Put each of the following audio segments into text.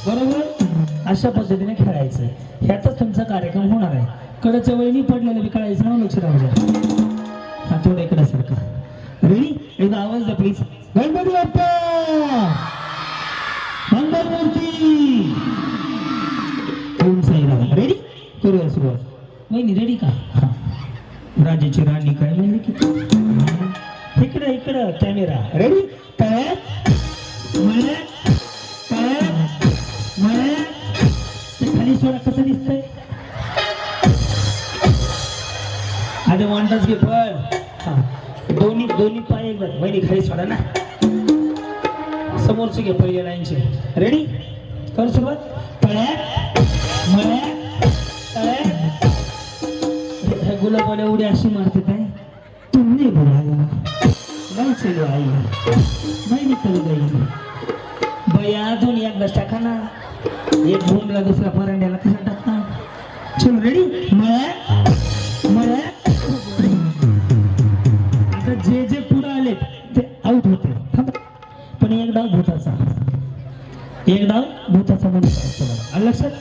बरोबर अशा पद्धतीने खेळायचं. ह्यातच तुमचा कार्यक्रम होणार आहे. कडच्या वहिनी पडलेलं बी कळायचं ना, लक्ष राहू द्या. हा थोडं इकडे सारखा. रेडी? एकदा आवाज द्या प्लीज. गणपती बाप्पा मंगलमूर्ती ओम साईराम. रेडी? करूया सुरुवात. वहिनी रेडी का? हा. राजाची राणी काय म्हणली की इकडं इकडं कॅमेरा. रेडी? तयार खाली सोडा. कसं दिसतंय? आधी वांटाच घे पण. हा दोन्ही दोन्ही पाय एकदा. वहिनी खाली सोडा ना. समोरचे घे पहिल्या लाईनचे. रेडी? कर सुरुवात. तळ्यात मळ्यात तळ्यात. गुलाबाला उड्या अशी मारते काय तुमने बुलाया नाही चलो आई नाही निकल गई बया. दोन्ही एकदाच टाका ना. एक भूमला दुसऱ्या परांड्याला कसा टाकता. चलो रेडी? मळ्यात मळ्यात. आता जे जे पुढे आले ते आउट होते. पण एक डाव भूताचा. एक डाव भूताचा म्हणून लक्षात.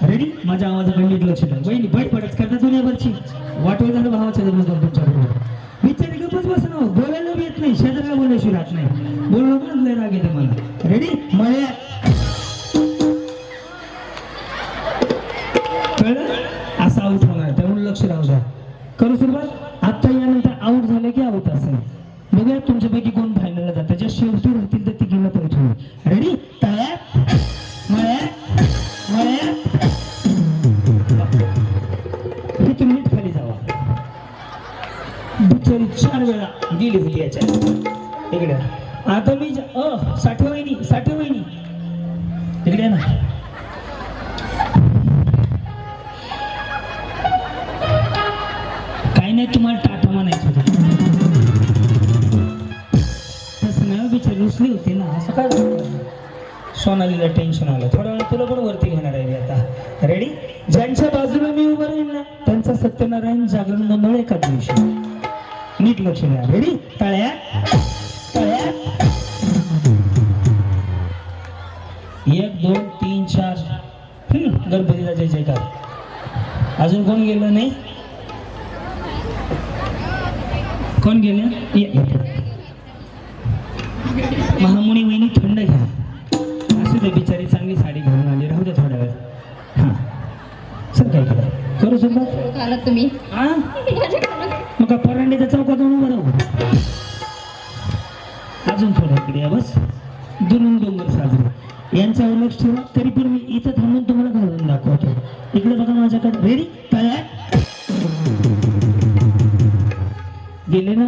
रेडी? माझ्या आवाजाकडे नीट लक्ष द्या. वहिनी बैठ पडत करता दुनियाभरची वाटवं झालं भावाच्या लग्न तुमच्या बरोबर. बिचारी गप्पच बसणं. बोलायला बी येत नाही. शेजारला बोलायची राहत नाही. बोलणं पण लय राग येते मला. रेडी? मळ्यात कळलं? असं आऊट होणार. त्यामुळे लक्ष राहू द्या. करू सुरुवात. आता यानंतर आऊट झालं की आऊट असेल. बघूया तुमच्यापैकी कोण फायनलला जातं. ज्या शेवटी राहतील तर ती गेलं पाहिजे. रेडी? तळ्यात मळ्यात मळ्यात. हे तुम्ही नीट खाली जावा. बिचारी 4 वेळा गेली होती याच्यात. इकडे आता मी साठी वहिनी इकडे ना. काही नाही तुम्हाला टाटा म्हणायचं होतं. तसं नाही बिचारी रुसली होती ना. असं काय सोनालीला टेन्शन आलं. थोड्या वेळा तुला पण वरती घेणार आहे आता. रेडी? ज्यांच्या बाजूला मी उभं राहील ना त्यांचा सत्यनारायण जागरण मंडळ एकाच दिवशी. नीट लक्ष द्या. रेडी? तळ्यात तळ्यात 1 2 3 4. गणपतीचा जय जयकार. अजून कोण गेलं नाही? कोण गेले? महामुनी वहिनी थंड घ्या. असू दे बिचारी चांगली साडी घालून आली. राहू दे थोड्या वेळ. हा सर काय करू सुद्धा तुम्ही हा मग का परांडीच्या चौकात जाऊन उभं राहू. अजून थोडं इकडे या. बस दुरून डोंगर साजरे यांच्यावर लक्ष ठेवा. तरी पण मी इथं थांबून तुम्हाला घालून दाखवतो. इकडे बघा माझ्याकडे. रेडी? तयार गेले ना.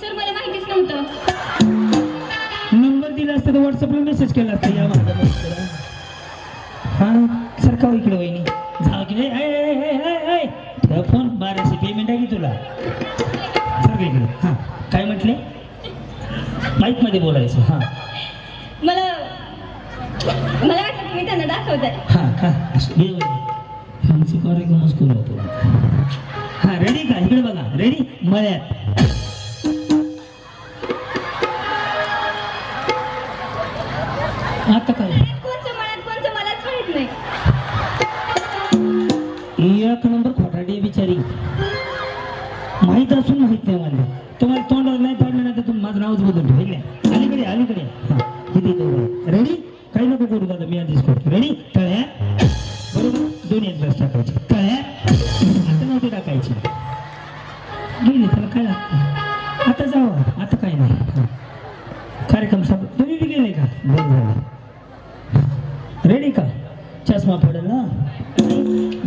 सर मला माहितीच नव्हतं. नंबर दिला असता तर व्हॉट्सअपला मेसेज केला असता. या माझा हा सरकाव इकडे वहिनी जाऊ की. फोन 1200 पेमेंट आहे की तुला. सर इकडे. हा काय म्हटले? माईक मध्ये बोलायचं. हा मला वाटलं तुम्ही त्यांना दाखवताय. हा का आमचं कार्यक्रमच करू आपण. हा रेडी का? इकडे बघा. रेडी? मळ्यात आता काय कोणचं मलाच माहित नाही. 1 नंबर खोटाडी बिचारी. माहित असून माहित नाही मला. तुम्हाला तोंडावर नाही पाडलं ना तर तुम्ही माझं नावच बदलून ठेवले. अलीकडे अलीकडे. हा किती रेडी? काही नको करू दादा मी आधीच करतो. रेडी? तळ्यात बरोबर. दोन्ही एकदाच टाकायचे. तळ्यात आता नव्हते टाकायचे. गेले त्याला काय लागतं. आता जावा. आता काय नाही. कार्यक्रम सब तुम्ही बी गेले का? बरं झालं. रेडी का? चष्मा पडेल ना.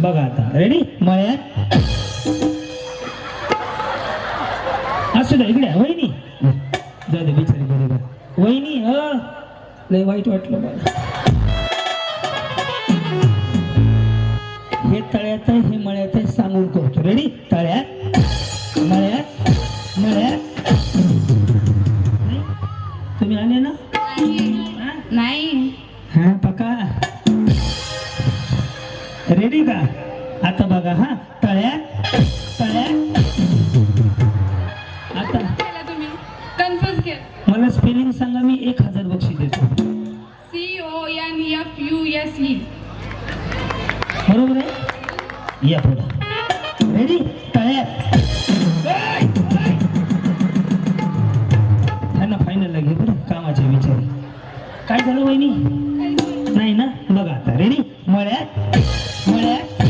बघा आता. रेडी? मळ्यात असू द्या. इकडे वहिनी जाऊ दे बिचारी बरोबर. वहिनी लय वाईट वाटलं मला. हे तळ्यात आहे हे मळ्यात आहे सांगून करतो. रेडी? तळ्यात मळ्यात मळ्यात. तुम्ही आले ना? नाही. हा पका. रेडी का? आता बघा. हा तळ्यात तळ्यात. आता तुम्ही कन्फ्युज केलं. मला स्पेलिंग सांगा. मी 1000 बक्षीस देतो. CONFUS असली बरोबर आहे या पुढं रेडी तयार त्यांना फायनल घे बरं कामाच्या विचारी काय झालं वहिनी नाही ना बघा आता रेडी मळ्यात मळ्यात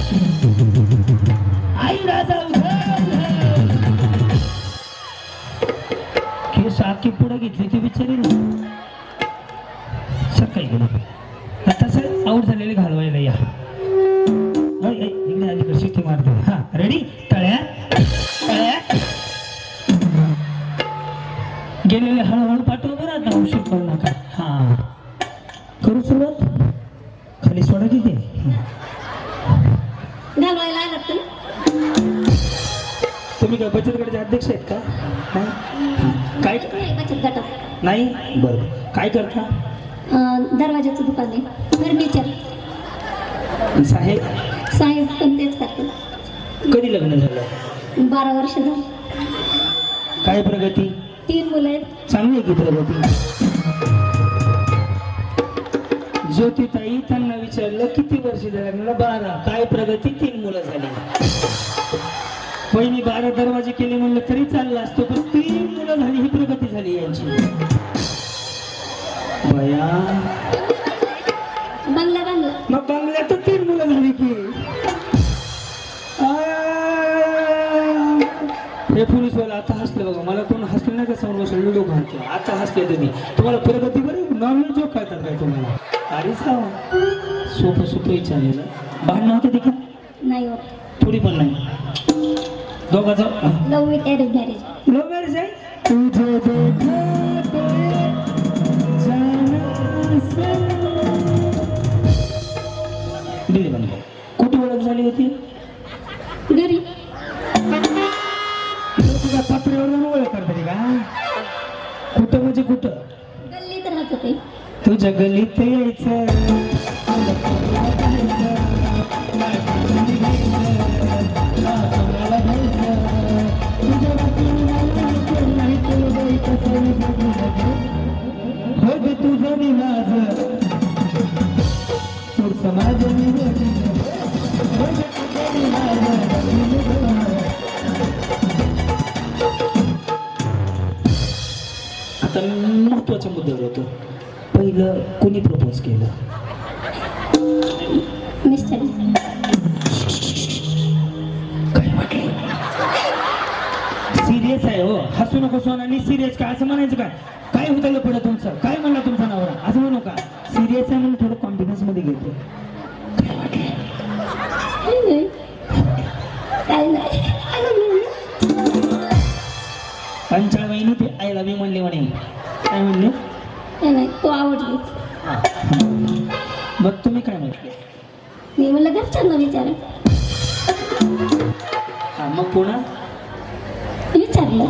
आई राजा केस आखी पुढे घेतली ती बिचारी ना सकाळी गेलो आता सर आऊट झालेले घालवायला या इकडे आली कशी ती मारतो हा रेडी तळ्यात तळ्यात गेलेले हळूहळू पाठवा बरं आता औषध करू नका हा करू सुरुवात खाली सोडा किती घालवायला आलात तुम्ही तुम्ही काय बचत गटाचे अध्यक्ष आहेत का नाही काय बचत गटात नाही बरं काय करता दरवाजाचं दुकान आहे फर्निचर साहेब साहेब पण तेच करते कधी लग्न झालं 12 वर्ष झाली काय प्रगती 3 मुलं आहेत चांगली आहे की प्रगती ज्योतिताई त्यांना विचारलं किती वर्ष झाले मला 12 काय प्रगती 3 मुलं झाली पहिली 12 दरवाजे केले म्हणलं तरी चाललं असतो पण 3 मुलं झाली ही प्रगती झाली यांची बया बंगला बांधला मग बंगल्यात 3 मुलं झाली की हे पोलीसवाला आता हसले बघा मला कोण हसले नाही का समोर बसले व्हिडिओ घालते आता हसले तुम्ही तुम्हाला प्रगती बरं नॉर्मल जोक करतात काय तुम्हाला अरे सोपं सोपं विचारलेलं भांडणं होतं ते का नाही होत थोडी पण नाही दोघाचं love with arrange marriage love marriage आहे तुझे दिली बंद कुठे ओळख झाली होती घरी तुझ्या पात्र्यावर ओळख करते का कुठं म्हणजे कुठं गल्लीत राहत होते तुझ्या गल्लीत यायचं हो ग तुझं मी माझं पुढचं माझं मी आता महत्वाच्या मुद्द्यावर होतो पहिलं कोणी प्रपोज केलं मिस्टर काय म्हटलं सिरियस आहे हो हसू नको सोनाली सिरियस काय असं म्हणायचं काय होतं पुढे तुमचं काय म्हणला तुमचा नवरा असं म्हणू का सिरियस आहे म्हणून थोडं कॉन्फिडन्स मध्ये घेतो काय म्हटलं काय नाही पंचाळ वहिनी ते आईला मी म्हणले म्हणे काय म्हणले काय नाही तो आवडलीच मग तुम्ही काय म्हटले मी म्हणलं घरच्यांना विचारा हा मग पुन्हा विचारलं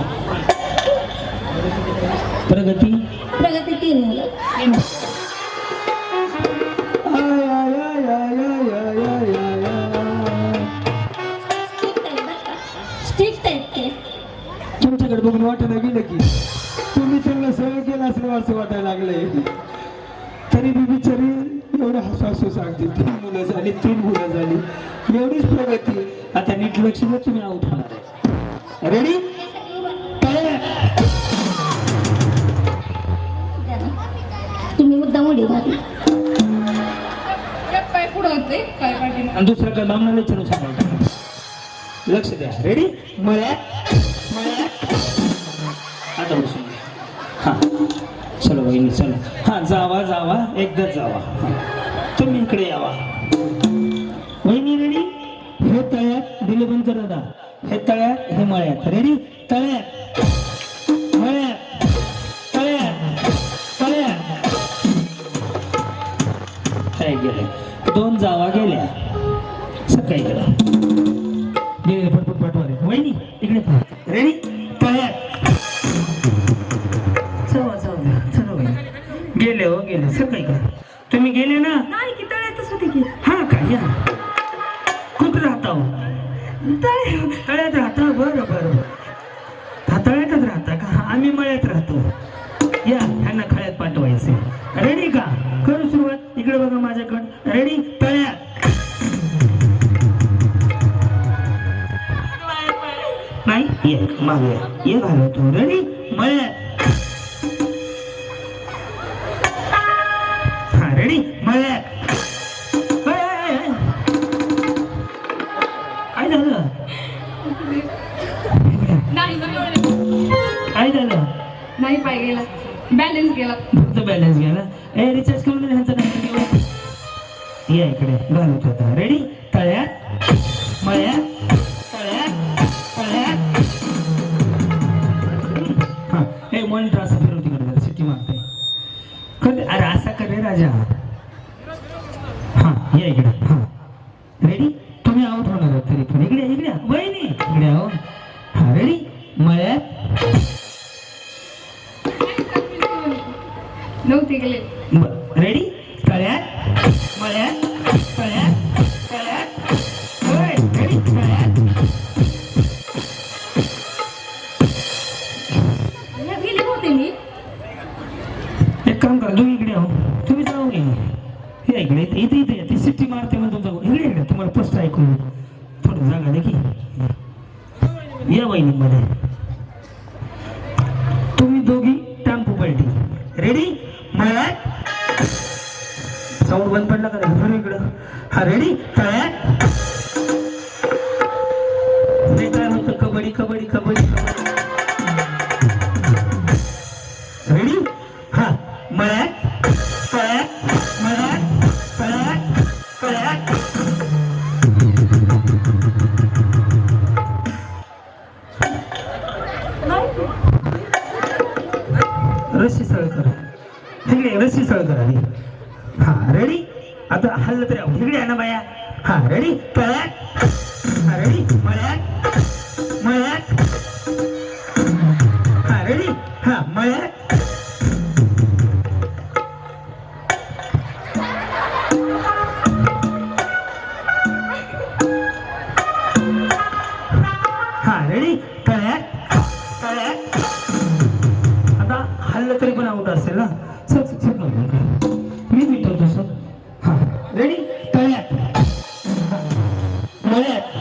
प्रगती प्रगती 3 मुलं स्ट्रिक्ट आहेत ते तुमच्याकडे बघून वाटायला गेलं की तुम्ही त्यांना सगळं केलं असं असं वाटायला लागलंय तरी मी बिचारी एवढं हसू हसू सांगते 3 मुलं झाली 3 मुलं झाली एवढीच प्रगती आता नीट लक्ष द्या तुम्ही आउट होणार आहे रेडी तुम्ही मुद्दा मुडी मारली काय पुढं होते काय पाठी आणि दुसरं काय बामणाला विचारून सांगायचं लक्ष द्या रेडी मळ्यात मळ्यात आता बसून हा चलो वहिनी चलो हा जावा जावा एकदाच जावा तुम्ही इकडे यावा वहिनी रेडी हे तळ्यात दिले बंद कर दादा हे तळ्यात हे मळ्यात रेडी तळ्यात मळ्यात तळ्यात तळ्यात काय गेले 2 जावा गेल्या सकाळी गेला गेले पटपट पाठवा वहिनी इकडे रेडी तळ्यात चला चला चला वहिनी गेले हो गेले सकाळी का तुम्ही गेले ना नाही की तळ्यातच होते की हा काय या कुठं राहता हो तळ्यात राहता बरं बरं हा तळ्यातच राहता का आम्ही मळ्यात राहतो या ह्यांना खळ्यात पाठवायचे रेडी का करू सुरुवात इकडे बघा माझ्याकडं रेडी तळ्यात नाही ये मागे ये घालवतो रेडी मळ्यात हा रेडी मळ्यात काय झालं नाही काय झालं नाही पाय गेला बॅलन्स गेला फक्त बॅलन्स गेला ए रिचार्ज करून दे ह्यांचा नंबर घेऊन या इकडे घालत होता रेडी तळ्यात मळ्यात तळ्यात तळ्यात हा हे मॉनिटर असं फिरवती कडे सिटी मारते कर अरे असा कर रे राजा हा या इकडे हा रेडी तुम्ही आउट होणार आहात तरी पण इकडे इकडे वहिनी इकडे आहो हा रेडी मळ्यात नव्हते गेले रेडी तळ्यात मळ्यात तळ्यात तळ्यात होय रेडी तळ्यात गेले होते मी एक काम करा तुम्ही इकडे आहो तुम्ही जाऊ नये हे इकडे इथे इथे इथे ती सिटी मारते म्हणून तुमचा इकडे इकडे तुम्हाला स्पष्ट ऐकू थोडं जागा दे की या वहिनीमध्ये तुम्ही दोघी टेम्पो पलटी रेडी मळ्यात साऊंड बंद पडला का नाही इकडं हा रेडी तळ्यात ते काय होतं कबड्डी कबड्डी कबड्डी रेडी हा मळ्यात तळ्यात मळ्यात तळ्यात तळ्यात रस्सी सळ करा इकडे रस्सी सळ करा आधी हा रेडी आता हल्लं तरी इकडे आहे ना बाया हा रेडी तळ्यात हा रेडी मळ्यात मळ्यात हा रेडी हा मळ्यात हा रेडी तळ्यात तळ्यात आता हल्लं तरी पण आउट असेल ना सर सर मी विचारतो सर हा रेडी तळ्यात मळ्यात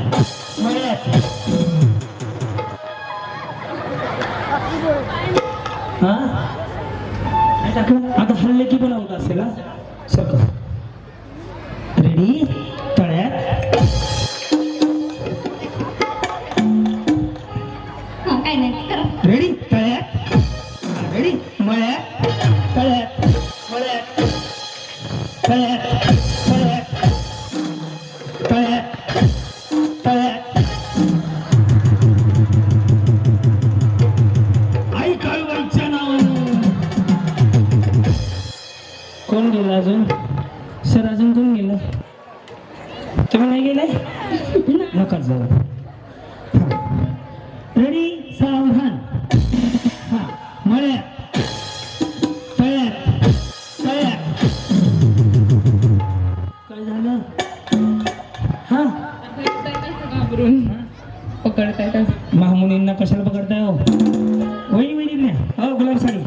मळ्यात हा आता हल्ले की पण आउट असेल ना सर रेडी तळ्यात हा काय नाही करा रेडी तळ्यात रेडी मळ्यात तळ्यात मळ्यात तळ्यात तळ्यात तळ्यात तळ्यात आई काळवाईच्या नावानं कोण गेलं अजून सर अजून कोण गेलं तुम्ही नाही गेलाय नका जाऊ रेडी सावधान हा मळ्यात तळ्यात तळ्यात काय झालं हा घाबरून पकडताय का महामुनींना कशाला पकडताय हो वहिनी वहिनी नाही हो गुलाब साडी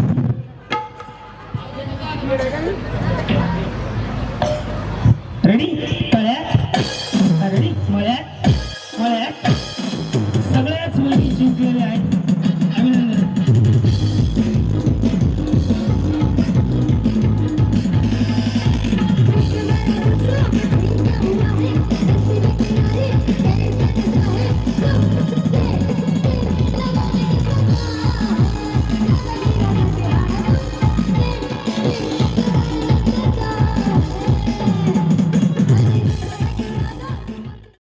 रेडी